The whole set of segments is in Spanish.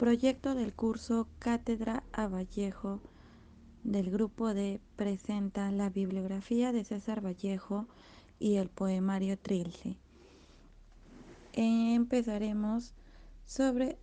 proyecto del curso Cátedra a Vallejo del grupo D presenta la bibliografía de César Vallejo y el poemario Trilce. Empezaremos sobre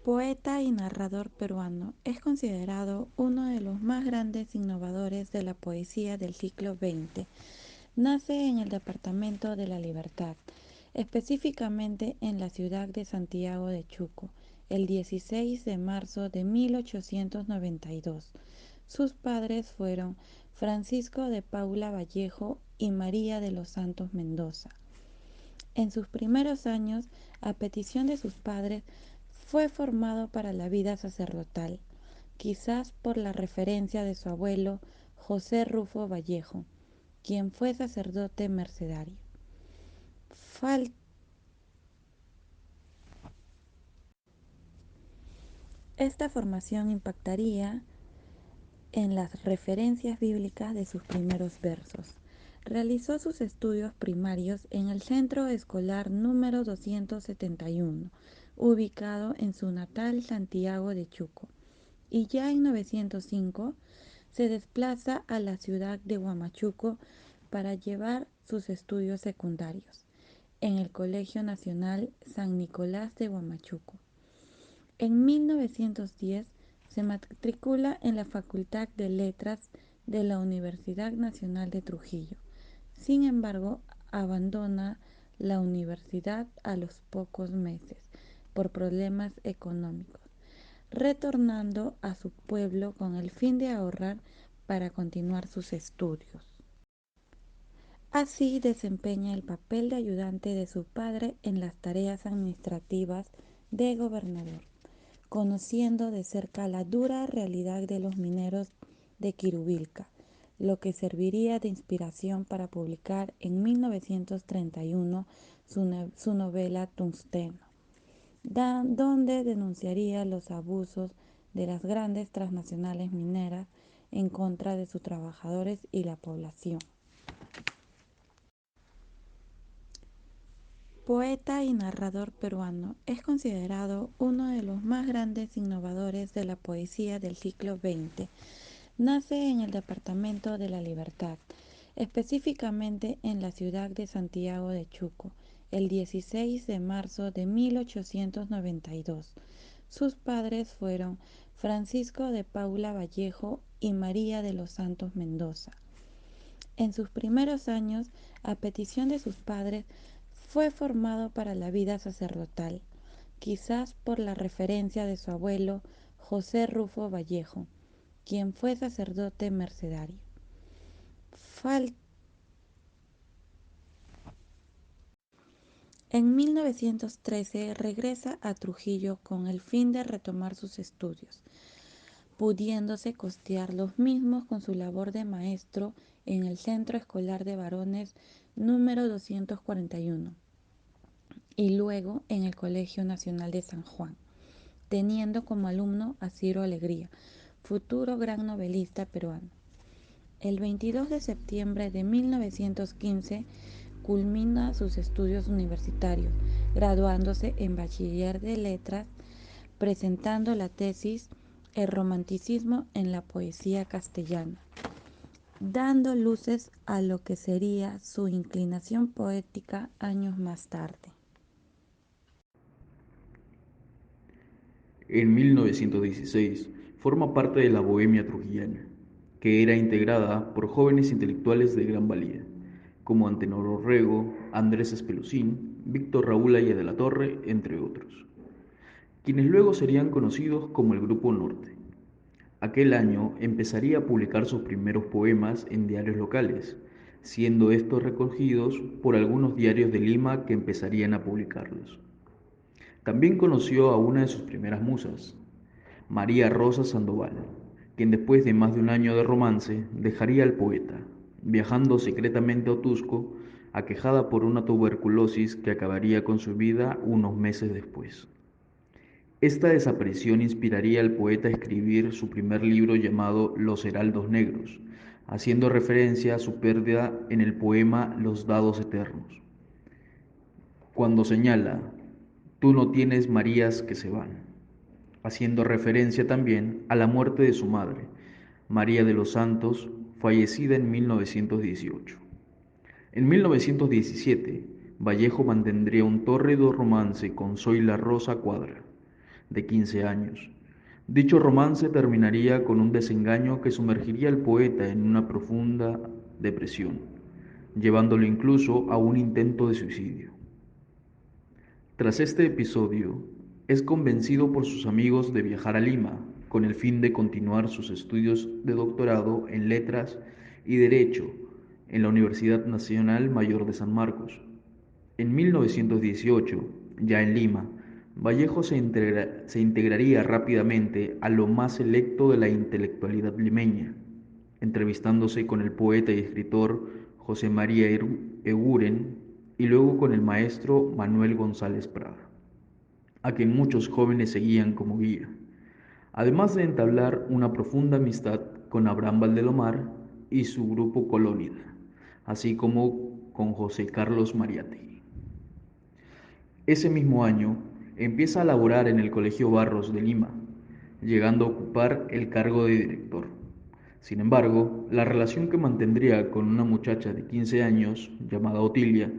poeta y narrador peruano. Es considerado uno de los más grandes innovadores de la poesía del siglo XX. Nace en el departamento de La Libertad, específicamente en la ciudad de Santiago de Chuco, el 16 de marzo de 1892. Sus padres fueron Francisco de Paula Vallejo y María de los Santos Mendoza. En sus primeros años, a petición de sus padres, fue formado para la vida sacerdotal, quizás por la referencia de su abuelo José Rufo Vallejo, quien fue sacerdote mercedario. Esta formación impactaría en las referencias bíblicas de sus primeros versos. Realizó sus estudios primarios en el Centro Escolar número 271, ubicado en su natal Santiago de Chuco, y ya en 905 se desplaza a la ciudad de Huamachuco para llevar sus estudios secundarios en el Colegio Nacional San Nicolás de Huamachuco. En 1910 se matricula en la Facultad de Letras de la Universidad Nacional de Trujillo. Sin embargo, abandona la universidad a los pocos meses por problemas económicos, retornando a su pueblo con el fin de ahorrar para continuar sus estudios. Así desempeña el papel de ayudante de su padre en las tareas administrativas de gobernador, conociendo de cerca la dura realidad de los mineros de Quirubilca, lo que serviría de inspiración para publicar en 1931 su novela Tungsteno, donde denunciaría los abusos de las grandes transnacionales mineras en contra de sus trabajadores y la población. Poeta y narrador peruano, es considerado uno de los más grandes innovadores de la poesía del siglo XX. Nace en el departamento de La Libertad, específicamente en la ciudad de Santiago de Chuco, el 16 de marzo de 1892. Sus padres fueron Francisco de Paula Vallejo y María de los Santos Mendoza. En sus primeros años, a petición de sus padres, fue formado para la vida sacerdotal, quizás por la referencia de su abuelo José Rufo Vallejo, quien fue sacerdote mercedario. En 1913 regresa a Trujillo con el fin de retomar sus estudios, pudiéndose costear los mismos con su labor de maestro en el Centro Escolar de Varones número 241 y luego en el Colegio Nacional de San Juan, teniendo como alumno a Ciro Alegría, futuro gran novelista peruano. El 22 de septiembre de 1915 culmina sus estudios universitarios, graduándose en Bachiller de Letras, presentando la tesis El romanticismo en la poesía castellana, dando luces a lo que sería su inclinación poética años más tarde. En 1916 forma parte de la Bohemia trujillana, que era integrada por jóvenes intelectuales de gran valía, como Antenor Orrego, Andrés Espelucín, Víctor Raúl Aya de la Torre, entre otros, quienes luego serían conocidos como el Grupo Norte. Aquel año empezaría a publicar sus primeros poemas en diarios locales, siendo estos recogidos por algunos diarios de Lima que empezarían a publicarlos. También conoció a una de sus primeras musas, María Rosa Sandoval, quien después de más de un año de romance dejaría al poeta, viajando secretamente a Otusco, aquejada por una tuberculosis que acabaría con su vida unos meses después. Esta desaparición inspiraría al poeta a escribir su primer libro llamado Los Heraldos Negros, haciendo referencia a su pérdida en el poema Los Dados Eternos. cuando señala, tú no tienes Marías que se van, haciendo referencia también a la muerte de su madre, María de los Santos, fallecida en 1918. En 1917, Vallejo mantendría un tórrido romance con Zoila Rosa Cuadra, de 15 años. Dicho romance terminaría con un desengaño que sumergiría al poeta en una profunda depresión, llevándolo incluso a un intento de suicidio. Tras este episodio, es convencido por sus amigos de viajar a Lima con el fin de continuar sus estudios de doctorado en Letras y Derecho en la Universidad Nacional Mayor de San Marcos. En 1918, ya en Lima, Vallejo se integraría rápidamente a lo más selecto de la intelectualidad limeña, entrevistándose con el poeta y escritor José María Eguren y luego con el maestro Manuel González Prada, a quien muchos jóvenes seguían como guía, además de entablar una profunda amistad con Abraham Valdelomar y su grupo Colónida, así como con José Carlos Mariátegui. Ese mismo año empieza a laborar en el Colegio Barros de Lima, llegando a ocupar el cargo de director. Sin embargo, la relación que mantendría con una muchacha de 15 años, llamada Otilia,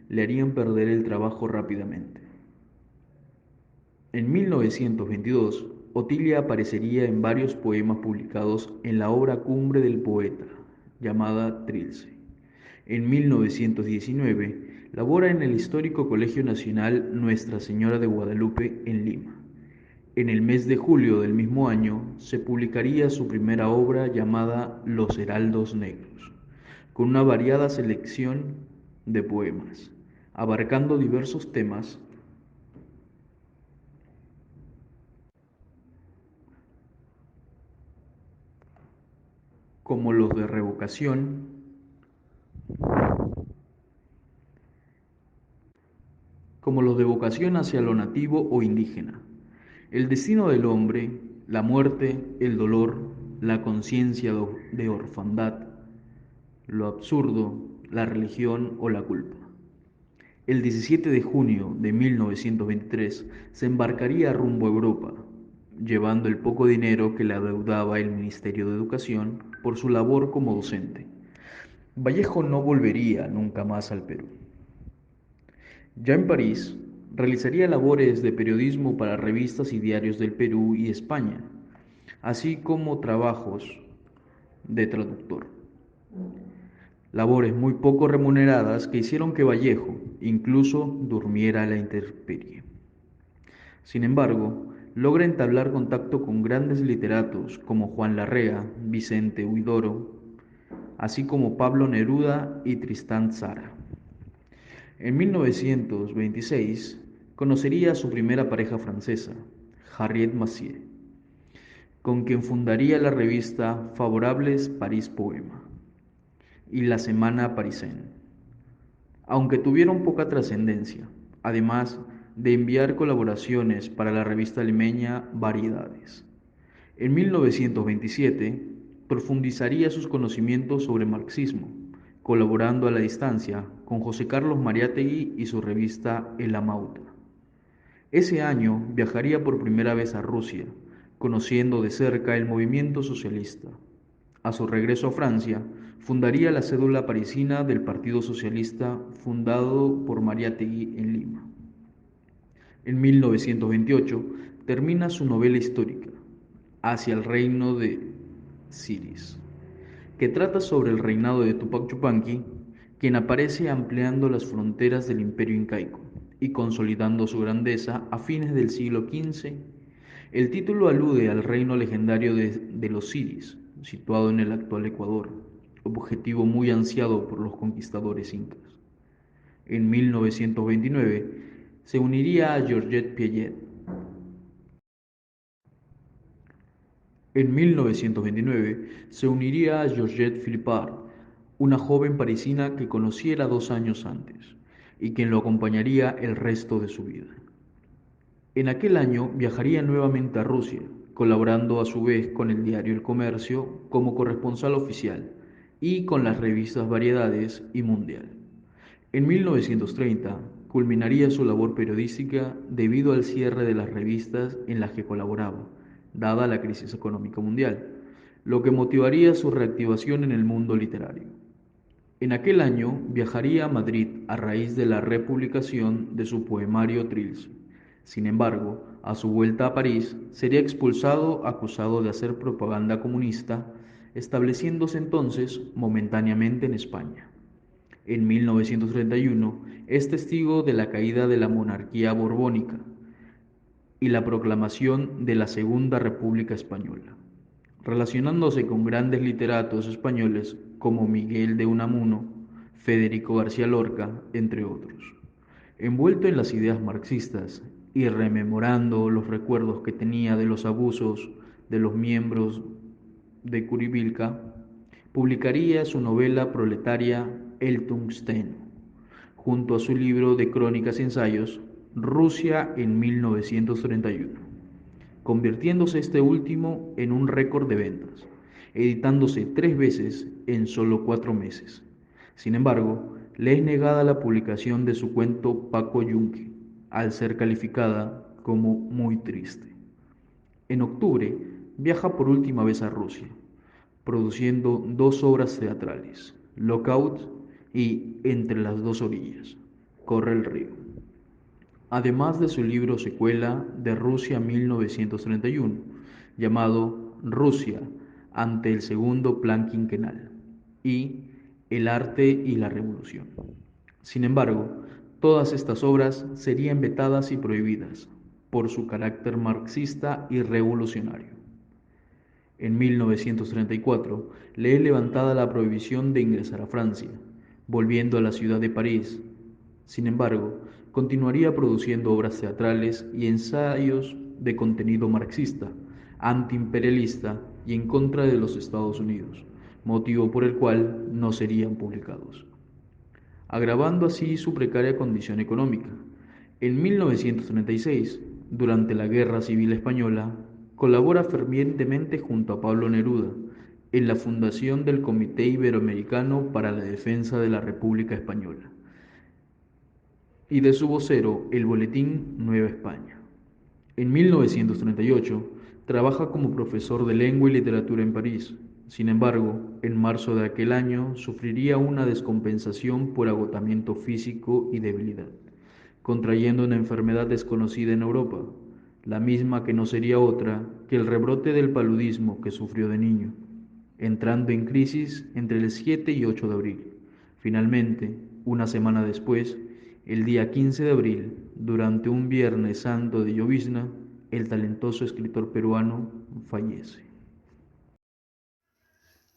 le harían perder el trabajo rápidamente. En 1922, Otilia aparecería en varios poemas publicados en la obra cumbre del poeta, llamada Trilce. En 1919, labora en el histórico Colegio Nacional Nuestra Señora de Guadalupe en Lima. En el mes de julio del mismo año se publicaría su primera obra llamada Los Heraldos Negros, con una variada selección de poemas, abarcando diversos temas como los de revocación, como los de vocación hacia lo nativo o indígena, el destino del hombre, la muerte, el dolor, la conciencia de orfandad, lo absurdo, la religión o la culpa. El 17 de junio de 1923 se embarcaría rumbo a Europa, llevando el poco dinero que le adeudaba el Ministerio de Educación por su labor como docente. Vallejo no volvería nunca más al Perú. Ya en París, realizaría labores de periodismo para revistas y diarios del Perú y España, así como trabajos de traductor. Labores muy poco remuneradas que hicieron que Vallejo incluso durmiera a la intemperie. Sin embargo, logra entablar contacto con grandes literatos como Juan Larrea, Vicente Huidoro, así como Pablo Neruda y Tristán Tzara. En 1926 conocería a su primera pareja francesa, Harriet Massieu, con quien fundaría la revista Favorables París Poema y la Semana Parisienne, aunque tuvieron poca trascendencia, además de enviar colaboraciones para la revista limeña Variedades. En 1927 profundizaría sus conocimientos sobre marxismo, colaborando a la distancia con José Carlos Mariátegui y su revista El Amauta. Ese año viajaría por primera vez a Rusia, conociendo de cerca el movimiento socialista. A su regreso a Francia, fundaría la cédula parisina del Partido Socialista fundado por Mariátegui en Lima. En 1928 termina su novela histórica, Hacia el reino de Siris, que trata sobre el reinado de Tupac Yupanqui, quien aparece ampliando las fronteras del imperio incaico y consolidando su grandeza a fines del siglo XV. El título alude al reino legendario de los Siris, situado en el actual Ecuador, objetivo muy ansiado por los conquistadores incas. En 1929 se uniría a Georgette Piaget. En 1929 se uniría a Georgette Philippard, una joven parisina que conociera 2 años antes y quien lo acompañaría el resto de su vida. En aquel año viajaría nuevamente a Rusia, colaborando a su vez con el diario El Comercio como corresponsal oficial y con las revistas Variedades y Mundial. En 1930 culminaría su labor periodística debido al cierre de las revistas en las que colaboraba, dada la crisis económica mundial, lo que motivaría su reactivación en el mundo literario. En aquel año viajaría a Madrid a raíz de la republicación de su poemario Trilce. Sin embargo, a su vuelta a París, sería expulsado acusado de hacer propaganda comunista, estableciéndose entonces momentáneamente en España. En 1931 es testigo de la caída de la monarquía borbónica y la proclamación de la Segunda República Española, relacionándose con grandes literatos españoles como Miguel de Unamuno, Federico García Lorca, entre otros. Envuelto en las ideas marxistas y rememorando los recuerdos que tenía de los abusos de los miembros de Curibilca, publicaría su novela proletaria El Tungsteno, junto a su libro de crónicas y ensayos Rusia en 1931, convirtiéndose este último en un récord de ventas, editándose 3 veces en solo 4 meses. Sin embargo, le es negada la publicación de su cuento Paco Yunque, al ser calificada como muy triste. En octubre, viaja por última vez a Rusia, produciendo 2 obras teatrales, Lockout y Entre las dos orillas, Corre el río, además de su libro secuela de Rusia 1931, llamado Rusia ante el segundo plan quinquenal, y El arte y la revolución. Sin embargo, todas estas obras serían vetadas y prohibidas por su carácter marxista y revolucionario. En 1934 le es levantada la prohibición de ingresar a Francia, volviendo a la ciudad de París. Sin embargo, continuaría produciendo obras teatrales y ensayos de contenido marxista, antiimperialista y en contra de los Estados Unidos, motivo por el cual no serían publicados, agravando así su precaria condición económica. En 1936, durante la Guerra Civil Española, colabora fervientemente junto a Pablo Neruda en la fundación del Comité Iberoamericano para la Defensa de la República Española y de su vocero, el boletín Nueva España. En 1938, trabaja como profesor de lengua y literatura en París. Sin embargo, en marzo de aquel año sufriría una descompensación por agotamiento físico y debilidad, contrayendo una enfermedad desconocida en Europa, la misma que no sería otra que el rebrote del paludismo que sufrió de niño, entrando en crisis entre el 7 y 8 de abril. Finalmente, una semana después, el día 15 de abril, durante un Viernes Santo de llovizna, el talentoso escritor peruano fallece.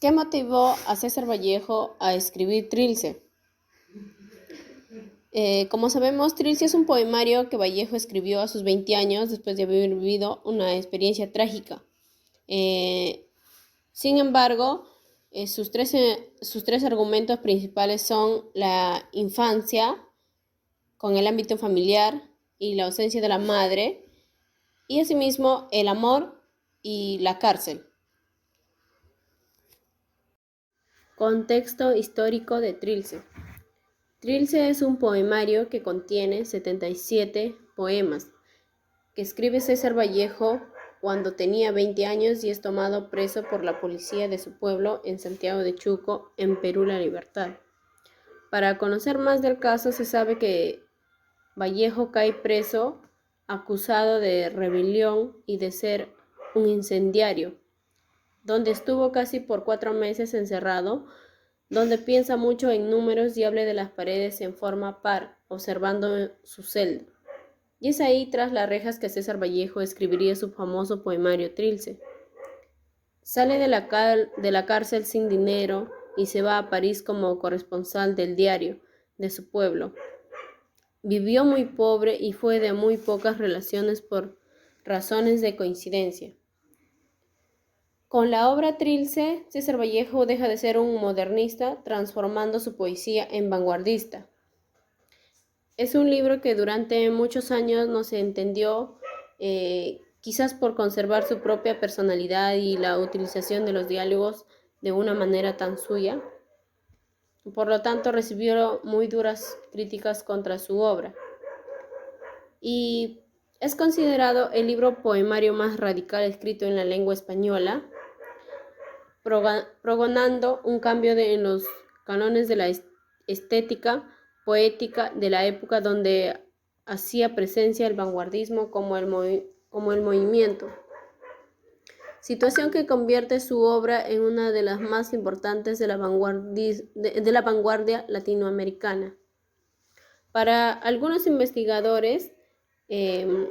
¿Qué motivó a César Vallejo a escribir Trilce? Como sabemos, Trilce es un poemario que Vallejo escribió a sus 20 años después de haber vivido una experiencia trágica. Sin embargo, sus tres argumentos principales son la infancia, con el ámbito familiar y la ausencia de la madre, y asimismo el amor y la cárcel. Contexto histórico de Trilce. Trilce es un poemario que contiene 77 poemas, que escribe César Vallejo cuando tenía 20 años y es tomado preso por la policía de su pueblo en Santiago de Chuco, en Perú La Libertad. Para conocer más del caso, se sabe que Vallejo cae preso acusado de rebelión y de ser un incendiario, donde estuvo casi por 4 meses encerrado, donde piensa mucho en números y habla de las paredes en forma par, observando su celda. Y es ahí, tras las rejas, que César Vallejo escribiría su famoso poemario Trilce. Sale de la cárcel sin dinero y se va a París como corresponsal del diario de su pueblo. Vivió muy pobre y fue de muy pocas relaciones por razones de coincidencia. Con la obra Trilce, César Vallejo deja de ser un modernista, transformando su poesía en vanguardista. Es un libro que durante muchos años no se entendió, quizás por conservar su propia personalidad y la utilización de los diálogos de una manera tan suya. Por lo tanto, recibió muy duras críticas contra su obra. y es considerado el libro poemario más radical escrito en la lengua española, progonando un cambio en los cánones de la estética poética de la época, donde hacía presencia el vanguardismo como el movimiento, situación que convierte su obra en una de las más importantes de la vanguardia latinoamericana. Para algunos investigadores, eh,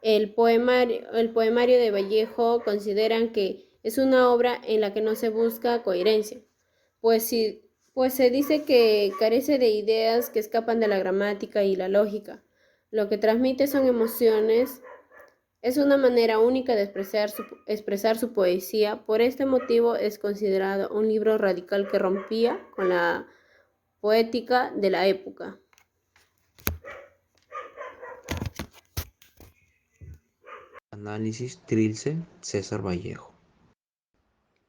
el poemario de Vallejo consideran que es una obra en la que no se busca coherencia, pues, pues se dice que carece de ideas que escapan de la gramática y la lógica. Lo que transmite son emociones, es una manera única de expresar su poesía. Por este motivo es considerado un libro radical que rompía con la poética de la época. Análisis Trilce, César Vallejo.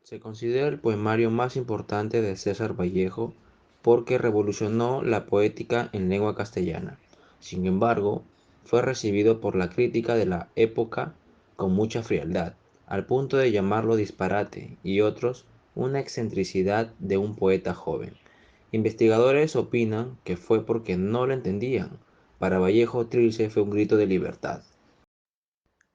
Se considera el poemario más importante de César Vallejo porque revolucionó la poética en lengua castellana. Sin embargo, fue recibido por la crítica de la época con mucha frialdad, al punto de llamarlo disparate y otros una excentricidad de un poeta joven. Investigadores opinan que fue porque no lo entendían. Para Vallejo, Trilce fue un grito de libertad.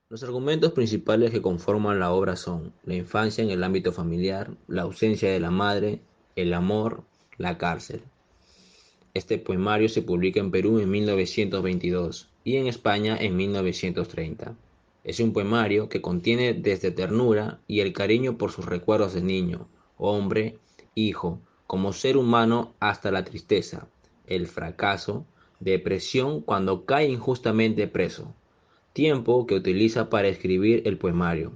Los argumentos principales que conforman la obra son la infancia en el ámbito familiar, la ausencia de la madre, el amor, la cárcel. Este poemario se publica en Perú en 1922 y en España en 1930. Es un poemario que contiene desde ternura y el cariño por sus recuerdos de niño, hombre, hijo, como ser humano hasta la tristeza, el fracaso, depresión cuando cae injustamente preso, tiempo que utiliza para escribir el poemario.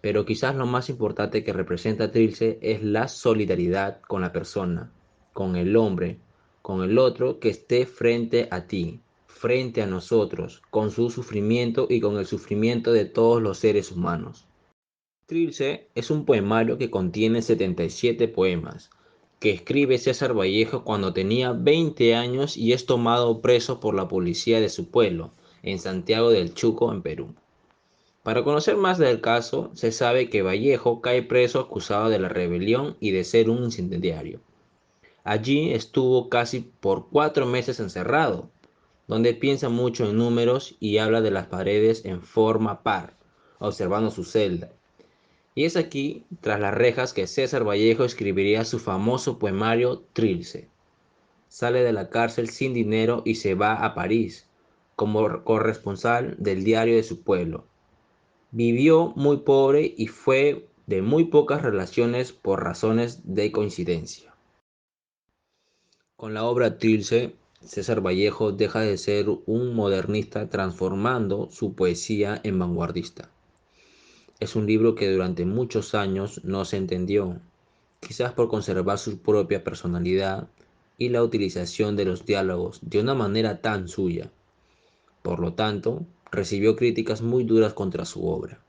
Pero quizás lo más importante que representa Trilce es la solidaridad con la persona, con el hombre, con el otro que esté frente a ti, frente a nosotros, con su sufrimiento y con el sufrimiento de todos los seres humanos. Trilce es un poemario que contiene 77 poemas, que escribe César Vallejo cuando tenía 20 años y es tomado preso por la policía de su pueblo, en Santiago del Chuco, en Perú. Para conocer más del caso, se sabe que Vallejo cae preso acusado de la rebelión y de ser un incendiario. Allí estuvo casi por 4 meses encerrado, donde piensa mucho en números y habla de las paredes en forma par, observando su celda. Y es aquí, tras las rejas, que César Vallejo escribiría su famoso poemario Trilce. Sale de la cárcel sin dinero y se va a París, como corresponsal del diario de su pueblo. Vivió muy pobre y fue de muy pocas relaciones por razones de coincidencia. Con la obra Trilce, César Vallejo deja de ser un modernista transformando su poesía en vanguardista. Es un libro que durante muchos años no se entendió, quizás por conservar su propia personalidad y la utilización de los diálogos de una manera tan suya. Por lo tanto, recibió críticas muy duras contra su obra.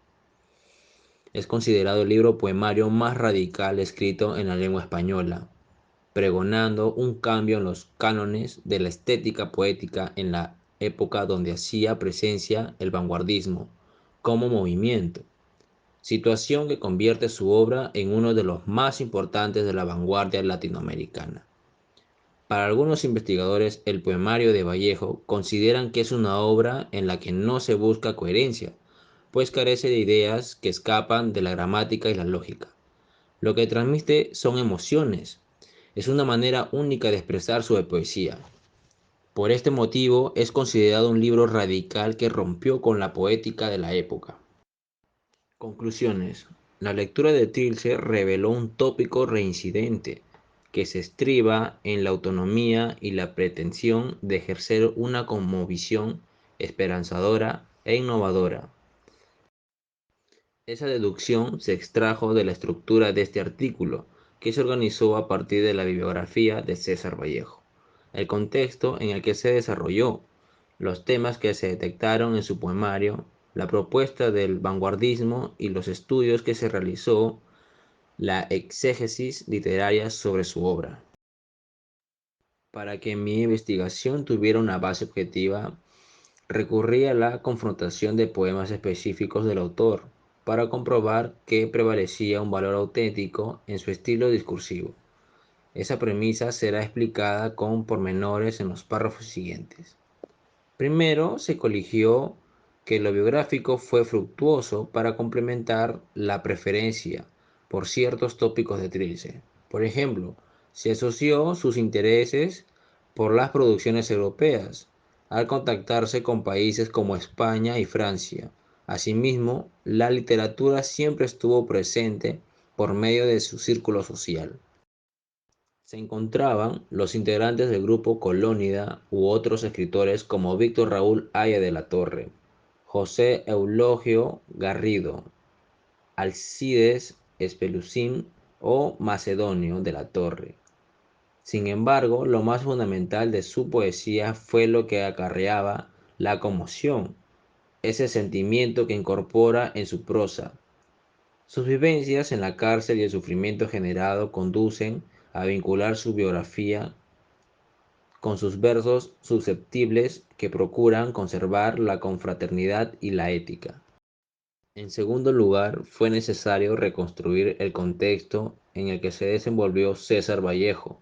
Es considerado el libro poemario más radical escrito en la lengua española, pregonando un cambio en los cánones de la estética poética en la época donde hacía presencia el vanguardismo como movimiento, situación que convierte su obra en uno de los más importantes de la vanguardia latinoamericana. Para algunos investigadores, el poemario de Vallejo consideran que es una obra en la que no se busca coherencia, pues carece de ideas que escapan de la gramática y la lógica. Lo que transmite son emociones. Es una manera única de expresar su poesía. Por este motivo es considerado un libro radical que rompió con la poética de la época. Conclusiones. La lectura de Trilce reveló un tópico reincidente que se estriba en la autonomía y la pretensión de ejercer una cosmovisión esperanzadora e innovadora. Esa deducción se extrajo de la estructura de este artículo, que se organizó a partir de la bibliografía de César Vallejo, el contexto en el que se desarrolló, los temas que se detectaron en su poemario, la propuesta del vanguardismo y los estudios que se realizó, la exégesis literaria sobre su obra. Para que mi investigación tuviera una base objetiva, recurrí a la confrontación de poemas específicos del autor para comprobar que prevalecía un valor auténtico en su estilo discursivo. Esa premisa será explicada con pormenores en los párrafos siguientes. Primero, se coligió que lo biográfico fue fructuoso para complementar la preferencia por ciertos tópicos de Trilce. Por ejemplo, se asoció sus intereses por las producciones europeas, al contactarse con países como España y Francia. Asimismo, la literatura siempre estuvo presente por medio de su círculo social. Se encontraban los integrantes del grupo Colónida u otros escritores como Víctor Raúl Haya de la Torre, José Eulogio Garrido, Alcides Espelucín o Macedonio de la Torre. Sin embargo, lo más fundamental de su poesía fue lo que acarreaba la conmoción, ese sentimiento que incorpora en su prosa. Sus vivencias en la cárcel y el sufrimiento generado conducen a vincular su biografía con sus versos susceptibles que procuran conservar la confraternidad y la ética. En segundo lugar, fue necesario reconstruir el contexto en el que se desenvolvió César Vallejo,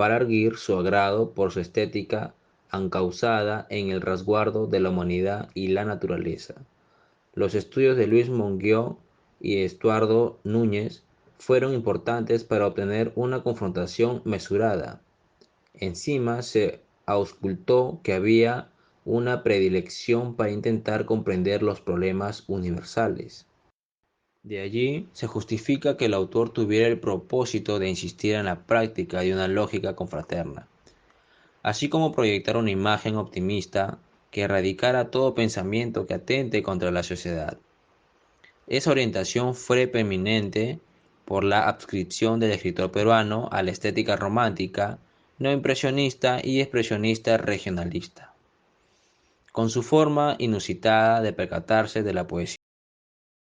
para arguir su agrado por su estética encauzada en el resguardo de la humanidad y la naturaleza. Los estudios de Luis Monguió y Estuardo Núñez fueron importantes para obtener una confrontación mesurada. Encima se auscultó que había una predilección para intentar comprender los problemas universales. De allí se justifica que el autor tuviera el propósito de insistir en la práctica de una lógica confraterna, así como proyectar una imagen optimista que erradicara todo pensamiento que atente contra la sociedad. Esa orientación fue preeminente por la adscripción del escritor peruano a la estética romántica, neoimpresionista y expresionista regionalista, con su forma inusitada de percatarse de la poesía